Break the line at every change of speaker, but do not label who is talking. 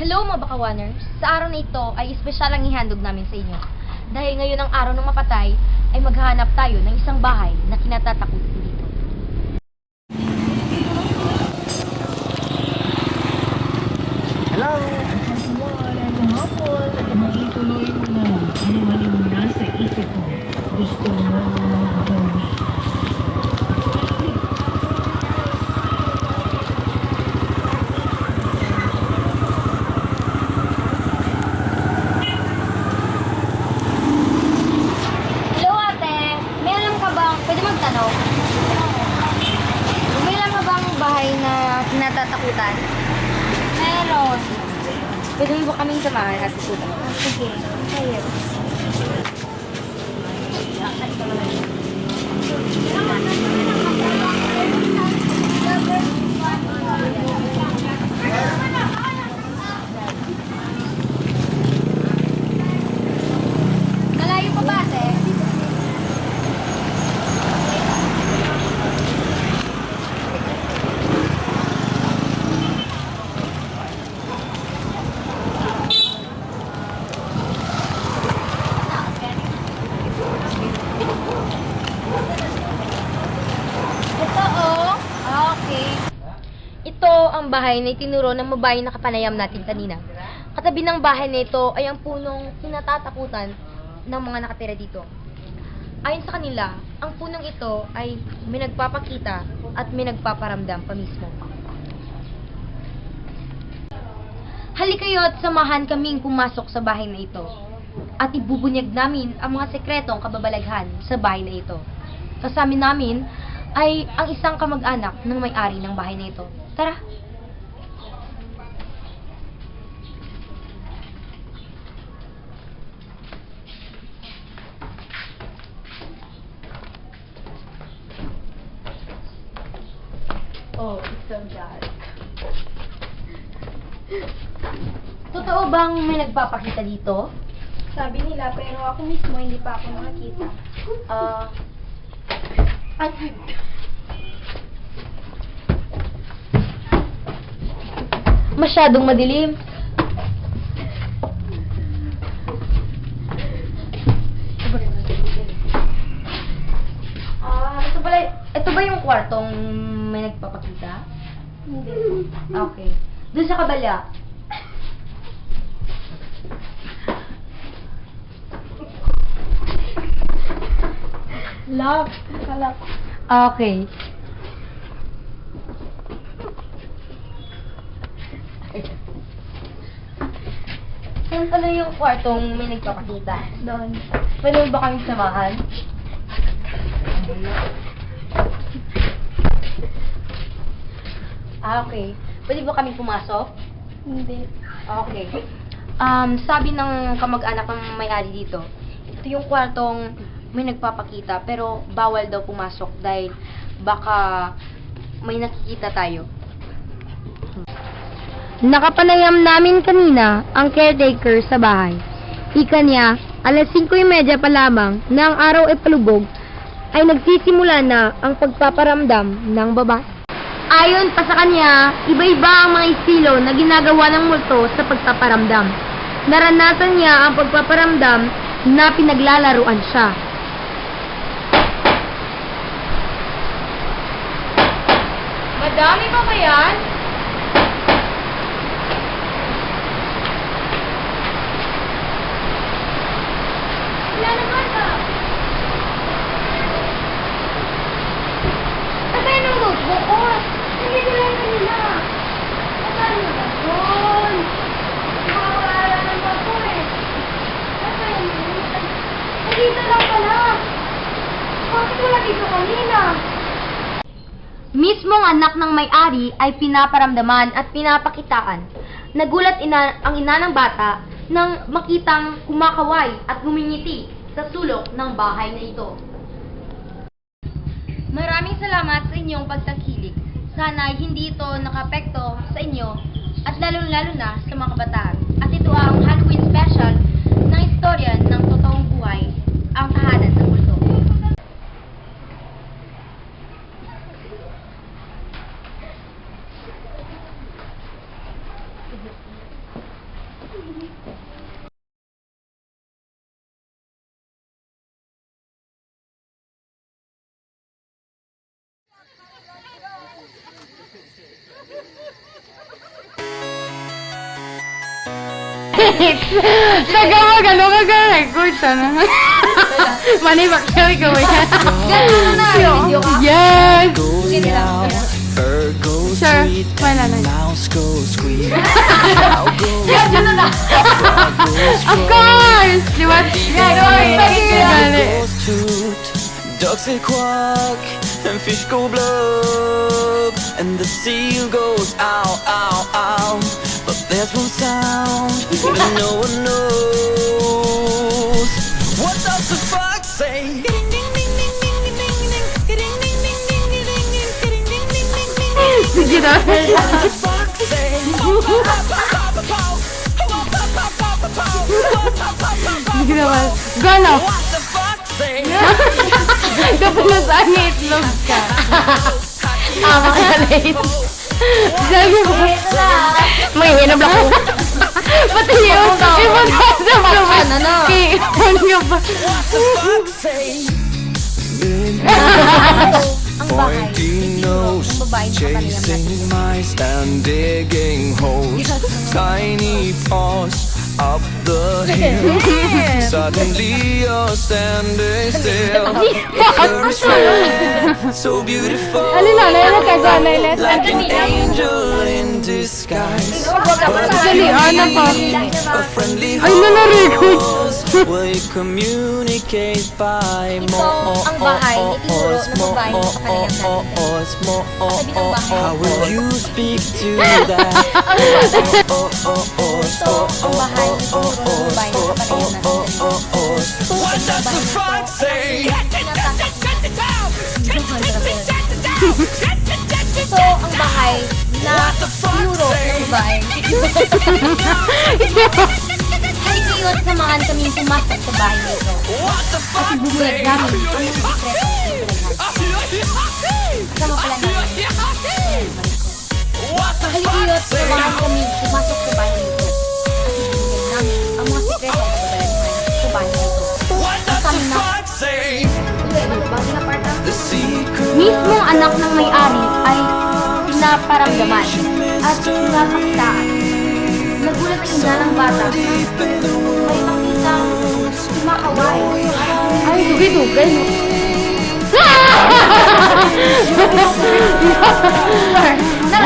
Hello mga bakawaners! Sa araw na ito ay espesyal ang ihandog namin sa inyo. Dahil ngayon ang araw ng mapatay ay maghahanap tayo ng isang bahay na kinatatakutan dito.
Hello!
Wala na hapon at maituloy mo na ano man yung nasa isip mo. Gusto mo gawin.
Hello ate! May alam ka bang, pwede magtanong? May alam ka bang bahay na kinatatakutan? Meron. Pwede mo ba kaming samahan at ikutan? Sige. Ayos. Malayo pa ba ate? Ito oh. Okay. Ito ang bahay na itinuro ng babae na kapanayam natin kanina. Katabi ng bahay na ito ay ang punong kinatatakutan ng mga nakatira dito. Ayon sa kanila, ang punong ito ay may nagpapakita at may nagpaparamdam pa mismo. Halikayo at samahan kaming pumasok sa bahay na ito. At ibubunyag namin ang mga sekretong kababalaghan sa bahay na ito. Kasama namin ay ang isang kamag-anak ng may-ari ng bahay na ito. Tara!
Oh, it's so dark.
Totoo bang may nagpapakita dito?
Sabi nila, pero ako mismo hindi pa ako nakakita.
Masyadong madilim. Ito ba yung kwartong may nagpapakita?
Hindi.
Okay. Doon sa kabala.
Lock. Kalak.
Okay. Saan pala yung kwartong may nagpapakita?
Doon.
Pwede mo ba kami samahan? Okay. Pwede ba kami pumasok?
Hindi.
Okay. Sabi ng kamag-anak ng may-ari dito, ito yung kwartong may nagpapakita pero bawal daw pumasok dahil baka may nakikita tayo. Nakapanayam namin kanina ang caretaker sa bahay. Ika niya, alas 5:30 pa lamang na ang araw ay palubog, ay nagsisimula na ang pagpaparamdam ng babae. Ayon pa sa kanya, iba-iba ang mga estilo na ginagawa ng multo sa pagpaparamdam. Naranasan niya ang pagpaparamdam na pinaglalaruan siya. Madami pa ba yan? Wala naman ah. Nasaan yung notebook ko? Hindi ko lang kanina. Nasaan mo ba? Doon. Makakala naman ko eh. Nasaan yun? Nandito lang pala. Bakit wala dito kanina? Mismong anak ng may-ari ay pinaparamdaman at pinapakitaan. Nagulat ang ina ng bata nang makitang kumakaway at ngumingiti sa sulok ng bahay na ito. Maraming salamat sa inyong pagtangkilik. Sana ay hindi ito nakapekto sa inyo at lalo-lalo na sa mga kabataan. At ito ang Halloween special ng istorya ng totoong buhay, ang tahanan ng multo. Taga mo, gano'n ka record sana. Mani, bakit ikaw yan?
Gano'n na, video ka.
Yes!
Sige lang.
Bird goes
Sure.
tweet,
Wala na.
mouse goes squeak. Cow goes
Gano'n na.
frog goes
Of course! Di ba? Gali.
goes toot, ducks they quack, and fish go blub, and the seal goes ow, ow, ow. But there's one sound that no one knows. What does the fox say?
Sige na.
What does the fox say?
Sige naman. Gano?
What the fox say?
Kapag nasaan niya itlog ka. Makalit. Sabi mo. May hinab lang ako. Pati yun. Ibon ka sa palaman. Kaya ibon ka pa.
What the fox say?
Ang bahay.
Pointy nose,
Ang babae na kanina
chasing mice and digging holes. Tiny paws up the hill. Suddenly you're standing still. You're so beautiful,
Alin na? Alin ka dyan?
like an angel in disguise.
Dali, ano pa?
A friendly
Ay, nanarecord.
horse. Will you communicate by
Ito ang bahay ni Tinuro na babae sa kanilang
How will you speak to that?
Ang bahay ni Tinuro na babae sa kanilang
What does the frog say?
Ito ang bahay na Tinuro na babae. Nag-iiwas naman kami pumasok sa bahay nito.
What the frog
Bumulag
say?
namin ang mga sekreto ng pinaghan. Kasama pala namin.
What the frog
Nag-iiwas
say?
naman kami pumasok sa bahay nito. At bumulag namin ang mga sekreto ng pinaghan sa bahay nito.
What does the frog say? The secret
Mismo anak ng may-ari ay pinaparamdaman at pinapakitaan. Nagulat ang ina ng bata
deep in the
may makitang
woods.
kumakaway. Ay, dugay-dugay, no?